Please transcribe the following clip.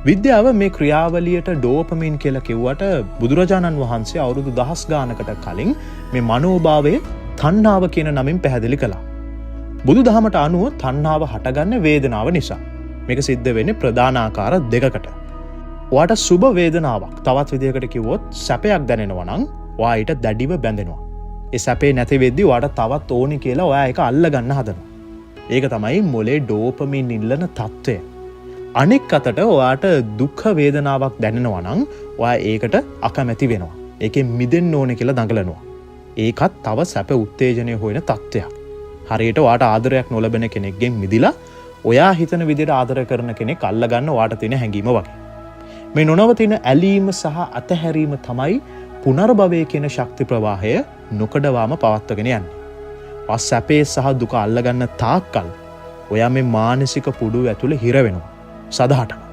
විද්‍යාව මේ ක්‍රියාවලියට ඩෝපමින් කියලා කිව්වට බුදුරජාණන් වහන්සේ අවුරුදු 10 ගානකට කලින් මේ මනෝභාවයේ තණ්හාව කියන නමින් පැහැදිලි කළා. බුදුදහමට අනුව තණ්හාව හටගන්නේ වේදනාව නිසා. මේක සිද්ධ වෙන්නේ ප්‍රධාන ආකාර දෙකකට. ඔයාට සුබ වේදනාවක් තවත් විදිහකට කිව්වොත් සැපයක් දැනෙනවා නම් ඔයා ඊට දැඩිව බැඳෙනවා. ඒ සැපේ නැති වෙද්දී ඔයාට තවත් ඕනි කියලා ඔයා ඒක අල්ල ගන්න හදනවා. ඒක තමයි මොලේ ඩෝපමින් ඉල්ලන తত্ত্বය. අනෙක් අතට ඔයාට දුක් වේදනාවක් දැනෙනවා නම් ඔයා ඒකට අකමැති වෙනවා. ඒකෙන් මිදෙන්න ඕනේ කියලා දඟලනවා. ඒකත් තව සැප උත්තේජනය හොයන තත්ත්වයක්. හරියට ඔයාට ආදරයක් නොලැබෙන කෙනෙක්ගෙන් මිදිලා ඔයා හිතන විදිහට ආදර කරන කෙනෙක් අල්ලගන්න ඔයාට තියෙන හැඟීම වගේ. මේ නොනවතින ඇලීම සහ අතහැරීම තමයි පුනර්භවය කියන ශක්ති ප්‍රවාහය නොකඩවාම පවත්වගෙන යන්නේ. ඔයා සැපේ සහ දුක අල්ලගන්න තාක්කල් ඔයා මේ මානසික පුඩුව ඇතුලේ හිර වෙනවා. සදාටම